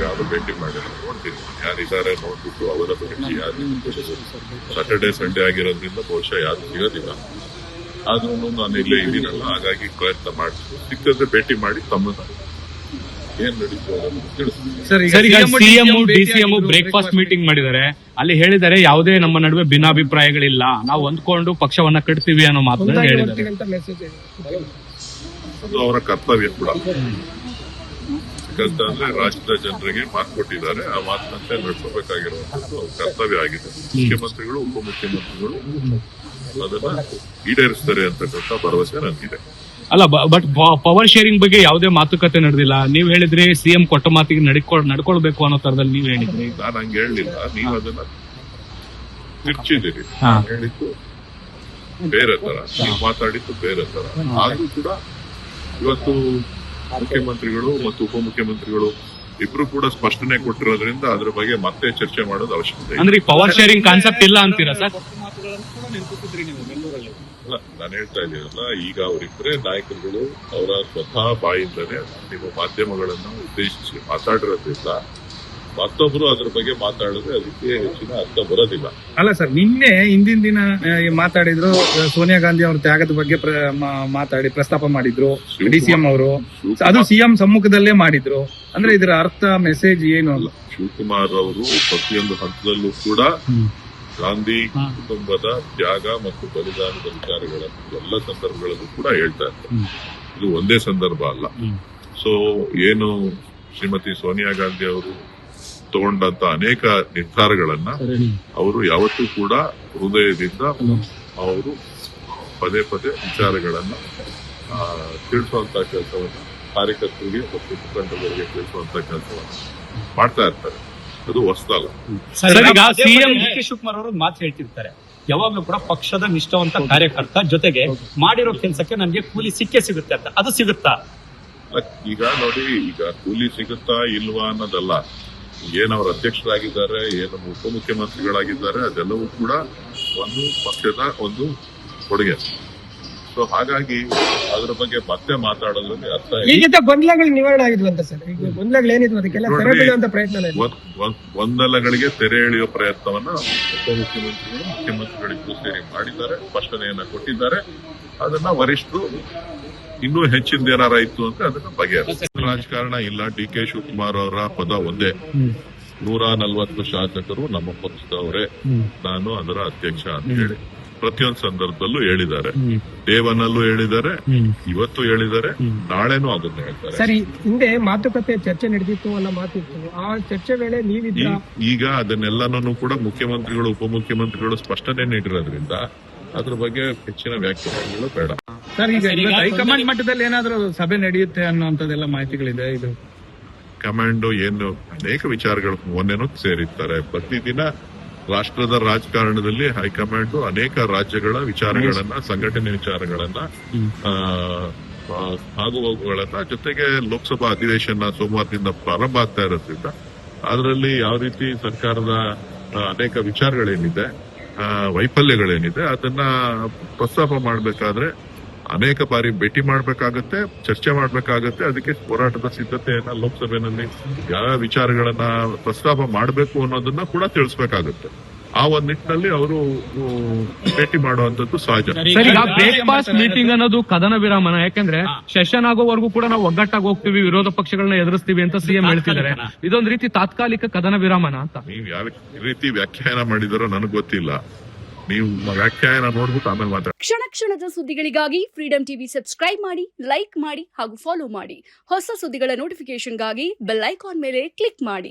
ಯಾರು ಭೇಟಿ ಮಾಡಿಲ್ಲ, ನೋಡ್ತೀನಿ ಯಾರಿದ್ದಾರೆ ನೋಡ್ಬಿಟ್ಟು ಅವರ ಭೇಟಿ ಯಾರು. ಸ್ಯಾಟರ್ಡೆ ಸಂಡೇ ಆಗಿರೋದ್ರಿಂದ ಬಹುಶಃ ಯಾರು ಸಿಗೋದಿಲ್ಲ. ಆದ್ರೂ ನಾನು ಇಲ್ಲೇ ಇದ್ದೀನಲ್ಲ, ಹಾಗಾಗಿ ಪ್ರಯತ್ನ ಮಾಡ್ತೀನಿ. ಸಿಕ್ಕಿದ್ರೆ ಭೇಟಿ ಮಾಡಿ ತಮ್ಮನ್ನ ಏನ್ ನಡೀತು ತಿಳಿಸ್ತೀನಿ. ಸಿಎಂ ಡಿಸಿಎಂ ಬ್ರೇಕ್ಫಾಸ್ಟ್ ಮೀಟಿಂಗ್ ಮಾಡಿದ್ದಾರೆ. ಅಲ್ಲಿ ಹೇಳಿದ್ದಾರೆ ಯಾವುದೇ ನಮ್ಮ ನಡುವೆ ಭಿನ್ನಾಭಿಪ್ರಾಯಗಳಿಲ್ಲ, ನಾವು ಹೊಂದ್ಕೊಂಡು ಪಕ್ಷವನ್ನ ಕಟ್ತೀವಿ ಅನ್ನೋ ಮಾತನ್ನ ಹೇಳಿದ್ದಾರೆ. ಅದು ಅವರ ಕರ್ತವ್ಯ ಕೂಡ. ಯಾಕಂತಂದ್ರೆ ರಾಜ್ಯದ ಜನರಿಗೆ ಮಾತು ಕೊಟ್ಟಿದ್ದಾರೆ, ಆ ಮಾತಿನಂತೆ ನಡ್ಕೋಬೇಕಾಗಿರುವಂತದ್ದು ಅವ್ರ ಕರ್ತವ್ಯ ಆಗಿದೆ. ಮುಖ್ಯಮಂತ್ರಿಗಳು ಉಪಮುಖ್ಯಮಂತ್ರಿಗಳು ಅದನ್ನ ಈಡೇರಿಸ್ತಾರೆ ಅಂತಕ್ಕಂಥ ಭರವಸೆ ನನಗಿದೆ. ಅಲ್ಲ, ಬಟ್ ಪವರ್ ಶೇರಿಂಗ್ ಬಗ್ಗೆ ಯಾವುದೇ ಮಾತುಕತೆ ನಡೆದಿಲ್ಲ. ನೀವ್ ಹೇಳಿದ್ರಿ ಸಿಎಂ ಕೊಟ್ಟ ಮಾತಿಗೆ ನಡ್ಕೊಳ್ಬೇಕು ಅನ್ನೋ ತರದಲ್ಲಿ ನೀವ್ ಹೇಳಿದ್ರಿ. ನಾನು ಹಂಗೆ ಹೇಳಲಿಲ್ಲ, ನೀವು ಅದನ್ನ ತಿರ್ಚಿದ್ದೀರಿ. ಹೇಳಿದ್ದು ಬೇರೆ ತರ, ನೀವು ಮಾತಾಡಿದ್ದು ಬೇರೆ ತರ. ಆದ್ರೂ ಕೂಡ ಇವತ್ತು ಮುಖ್ಯಮಂತ್ರಿಗಳು ಮತ್ತು ಉಪಮುಖ್ಯಮಂತ್ರಿಗಳು ಇಬ್ರು ಕೂಡ ಸ್ಪಷ್ಟನೆ ಕೊಟ್ಟಿರೋದ್ರಿಂದ ಅದ್ರ ಬಗ್ಗೆ ಮತ್ತೆ ಚರ್ಚೆ ಮಾಡೋದು ಅವಶ್ಯಕತೆ. ಅಂದ್ರೆ ಪವರ್ ಶೇರಿಂಗ್ ಕಾನ್ಸೆಪ್ಟ್ ಇಲ್ಲ ಅಂತೀರಾ ಸರ್? ಅಲ್ಲ, ನಾನು ಹೇಳ್ತಾ ಇದ್ದೀನಲ್ಲ, ಈಗ ಅವರಿಬ್ಬರೇ ನಾಯಕರುಗಳು ಅವರ ಸ್ವತಃ ಬಾಯಿಂದಲೇ ನಿಮ್ಮ ಮಾಧ್ಯಮಗಳನ್ನ ಉದ್ದೇಶಿಸಿ ಮಾತಾಡಿರೋದ್ರಿಂದ ಮತ್ತೊಬ್ರು ಅದ್ರ ಬಗ್ಗೆ ಮಾತಾಡಿದ್ರೆ ಅದಕ್ಕೆ ಹೆಚ್ಚಿನ ಅರ್ಥ ಬರೋದಿಲ್ಲ. ಅಲ್ಲ ಸರ್, ನಿನ್ನೆ ಹಿಂದಿನ ದಿನ ಮಾತಾಡಿದ್ರು, ಸೋನಿಯಾ ಗಾಂಧಿ ಅವ್ರ ತ್ಯಾಗದ ಬಗ್ಗೆ ಮಾತಾಡಿ ಪ್ರಸ್ತಾಪ ಮಾಡಿದ್ರು ಡಿಸಿಎಂ ಅವರು. ಅದು ಸಿಎಂ ಸಮ್ಮುಖದಲ್ಲೇ ಮಾಡಿದ್ರು. ಅಂದ್ರೆ ಇದರ ಅರ್ಥ ಮೆಸೇಜ್ ಏನು ಅಲ್ಲ. ಶಿವಕುಮಾರ್ ಅವರು ಪ್ರತಿಯೊಂದು ಹಂತದಲ್ಲೂ ಕೂಡ ಗಾಂಧಿ ಕುಟುಂಬದ ತ್ಯಾಗ ಮತ್ತು ಬಲಿದಾನದ ವಿಚಾರಗಳನ್ನು ಎಲ್ಲ ಸಂದರ್ಭಗಳಲ್ಲೂ ಕೂಡ ಹೇಳ್ತಾ ಇರ್ತಾರೆ. ಇದು ಒಂದೇ ಸಂದರ್ಭ ಅಲ್ಲ. ಸೊ ಏನು ಶ್ರೀಮತಿ ಸೋನಿಯಾ ಗಾಂಧಿ ಅವರು ತಗೊಂಡಂತ ಅನೇಕ ನಿರ್ಧಾರಗಳನ್ನ ಅವರು ಯಾವತ್ತೂ ಕೂಡ ಹೃದಯದಿಂದ ಅವರು ಪದೇ ಪದೇ ವಿಚಾರಗಳನ್ನ ತಿಳಿಸುವಂತ ಕೆಲಸವನ್ನ ಕಾರ್ಯಕರ್ತರಿಗೆ ಮತ್ತು ಮುಖಂಡರಿಗೆ ತಿಳಿಸುವಂತ ಕೆಲಸವನ್ನ ಮಾಡ್ತಾ ಇರ್ತಾರೆ. ಅದು ಹೊಸದಲ್ಲ. ಸಿಎಂ ಶಿವಕುಮಾರ್ ಅವರು ಮಾತು ಹೇಳ್ತಿರ್ತಾರೆ, ಯಾವಾಗ್ಲೂ ಕೂಡ ಪಕ್ಷದ ನಿಷ್ಠಾವಂತ ಕಾರ್ಯಕರ್ತ, ಜೊತೆಗೆ ಮಾಡಿರೋ ಕೆಲಸಕ್ಕೆ ನನಗೆ ಕೂಲಿ ಸಿಕ್ಕೇ ಸಿಗುತ್ತೆ ಅಂತ. ಅದು ಸಿಗುತ್ತಾ? ಈಗ ನೋಡಿ, ಈಗ ಕೂಲಿ ಸಿಗುತ್ತಾ ಇಲ್ವಾ ಅನ್ನೋದಲ್ಲ. ಏನವ್ರ ಅಧ್ಯಕ್ಷರಾಗಿದ್ದಾರೆ, ಏನು ಉಪಮುಖ್ಯಮಂತ್ರಿಗಳಾಗಿದ್ದಾರೆ, ಅದೆಲ್ಲವೂ ಕೂಡ ಒಂದು ಪಕ್ಷದ ಒಂದು ಕೊಡುಗೆ. ಸೊ ಹಾಗಾಗಿ ಅದರ ಬಗ್ಗೆ ಮತ್ತೆ ಮಾತಾಡೋದ್ರಲ್ಲಿ ಅರ್ಥ ಇಲ್ಲ. ಗೊಂದಲಗಳು ನಿವಾರಣೆ ಆಗಿದ್ವು ಅಂತ ಸರ್. ಈಗ ಗೊಂದಲಗಳು ಏನಿದ್ವು ಅದಕ್ಕೆಲ್ಲ ತೆರೆ ಬೀಳುವಂತ ಪ್ರಯತ್ನ, ಗೊಂದಲಗಳಿಗೆ ತೆರೆ ಎಳೆಯುವ ಪ್ರಯತ್ನವನ್ನ ಉಪಮುಖ್ಯಮಂತ್ರಿಗಳು ಮುಖ್ಯಮಂತ್ರಿಗಳಿಗೂ ಸೇರಿ ಮಾಡಿದ್ದಾರೆ, ಸ್ಪಷ್ಟನೆಯನ್ನ ಕೊಟ್ಟಿದ್ದಾರೆ. ಅದನ್ನ ವರಿಷ್ಠರು ಇನ್ನೂ ಹೆಚ್ಚಿನ ಏನಾರ ಇತ್ತು ಅಂದ್ರೆ ಅದನ್ನ ಬಗೆಹರಿಸ. ರಾಜಕಾರಣ ಇಲ್ಲ. ಡಿ ಕೆ ಶಿವಕುಮಾರ್ ಅವರ ಪದ ಒಂದೇ, 140 ಶಾಸಕರು ನಮ್ಮ ಪಕ್ಷದವರೇ, ನಾನು ಅದರ ಅಧ್ಯಕ್ಷ ಅಂತ ಹೇಳಿ ಪ್ರತಿಯೊಂದು ಸಂದರ್ಭದಲ್ಲೂ ಹೇಳಿದ್ದಾರೆ. ದೇವನಲ್ಲೂ ಹೇಳಿದ್ದಾರೆ, ಇವತ್ತು ಹೇಳಿದ್ದಾರೆ, ನಾಳೆನೂ ಅದನ್ನ ಹೇಳ್ತಾರೆ. ಸರಿ, ಹಿಂದೆ ಮಾತುಕತೆ ಚರ್ಚೆ ನಡೆದಿತ್ತು ಅನ್ನೋ ಮಾತಿತ್ತು. ಆ ಚರ್ಚೆ ವೇಳೆ ನೀವಿದ್ರ? ಈಗ ಅದನ್ನೆಲ್ಲನೂ ಕೂಡ ಮುಖ್ಯಮಂತ್ರಿಗಳು ಉಪಮುಖ್ಯಮಂತ್ರಿಗಳು ಸ್ಪಷ್ಟನೆ ನೀಡಿರೋದ್ರಿಂದ ಅದ್ರ ಬಗ್ಗೆ ಹೆಚ್ಚಿನ ವ್ಯಾಖ್ಯಾನಗಳು ಬೇಡ. ಸರ್, ಈಗ ಹೈಕಮಾಂಡ್ ಮಟ್ಟದಲ್ಲಿ ಏನಾದರೂ ಸಭೆ ನಡೆಯುತ್ತೆ ಅನ್ನುವಂಥದ್ದೆಲ್ಲ ಮಾಹಿತಿಗಳಿದೆ. ಇದು ಕಮಾಂಡೋ ಏನು ಅನೇಕ ವಿಚಾರಗಳು ಮೊನ್ನೆನೂ ಸೇರಿರ್ತಾರೆ. ಪ್ರತಿದಿನ ರಾಷ್ಟ್ರದ ರಾಜಕಾರಣದಲ್ಲಿ ಹೈಕಮಾಂಡ್ ಅನೇಕ ರಾಜ್ಯಗಳ ವಿಚಾರಗಳನ್ನ, ಸಂಘಟನೆ ವಿಚಾರಗಳನ್ನ, ಆಗುವವುಗಳನ್ನ, ಜೊತೆಗೆ ಲೋಕಸಭಾ ಅಧಿವೇಶನ ಸೋಮವಾರದಿಂದ ಪ್ರಾರಂಭ ಆಗ್ತಾ ಇರೋದ್ರಿಂದ ಅದರಲ್ಲಿ ಯಾವ ರೀತಿ ಸರ್ಕಾರದ ಅನೇಕ ವಿಚಾರಗಳೇನಿದೆ, ವೈಫಲ್ಯಗಳೇನಿದೆ, ಅದನ್ನ ಪ್ರಸ್ತಾಪ ಮಾಡಬೇಕಾದ್ರೆ ಅನೇಕ ಬಾರಿ ಭೇಟಿ ಮಾಡಬೇಕಾಗತ್ತೆ, ಚರ್ಚೆ ಮಾಡಬೇಕಾಗತ್ತೆ. ಅದಕ್ಕೆ ಹೋರಾಟದ ಸಿದ್ಧತೆಯನ್ನ ಲೋಕಸಭೆಯಲ್ಲಿ ಯಾವ ವಿಚಾರಗಳನ್ನ ಪ್ರಸ್ತಾಪ ಮಾಡಬೇಕು ಅನ್ನೋದನ್ನ ಕೂಡ ತಿಳಿಸಬೇಕಾಗುತ್ತೆ. ಆ ಒಂದ್ ನಿಟ್ಟಿನಲ್ಲಿ ಅವರು ಭೇಟಿ ಮಾಡುವಂತದ್ದು ಸಹಜ. ಬ್ರೇಕ್ಫಾಸ್ಟ್ ಮೀಟಿಂಗ್ ಅನ್ನೋದು ಕದನ ವಿರಾಮನ? ಯಾಕಂದ್ರೆ ಸೆಷನ್ ಆಗೋವರೆಗೂ ಕೂಡ ನಾವು ಒಗ್ಗಟ್ಟಾಗಿ ಹೋಗ್ತೀವಿ, ವಿರೋಧ ಪಕ್ಷಗಳನ್ನ ಎದುರಿಸ್ತೀವಿ ಅಂತ ಸಿಎಂ ಹೇಳ್ತಿದ್ದಾರೆ. ಇದೊಂದು ರೀತಿ ತಾತ್ಕಾಲಿಕ ಕದನ ವಿರಾಮನ ಅಂತ ನೀವು ಯಾವ ರೀತಿ ವ್ಯಾಖ್ಯಾನ ಮಾಡಿದಾರೋ ನನಗೆ ಗೊತ್ತಿಲ್ಲ. ನೀವು ವ್ಯಾಖ್ಯಾನ ನೋಡ್ಬಿಟ್ಟು ಆಮೇಲೆ ಮಾತಾಡಿ. ಕ್ಷಣ ಕ್ಷಣದ ಸುದ್ದಿಗಳಿಗಾಗಿ ಫ್ರೀಡಂ ಟಿವಿ ಸಬ್ಸ್ಕ್ರೈಬ್ ಮಾಡಿ, ಲೈಕ್ ಮಾಡಿ ಹಾಗೂ ಫಾಲೋ ಮಾಡಿ. ಹೊಸ ಸುದ್ದಿಗಳ ನೋಟಿಫಿಕೇಶನ್ಗಾಗಿ ಬೆಲ್ ಐಕಾನ್ ಮೇಲೆ ಕ್ಲಿಕ್ ಮಾಡಿ.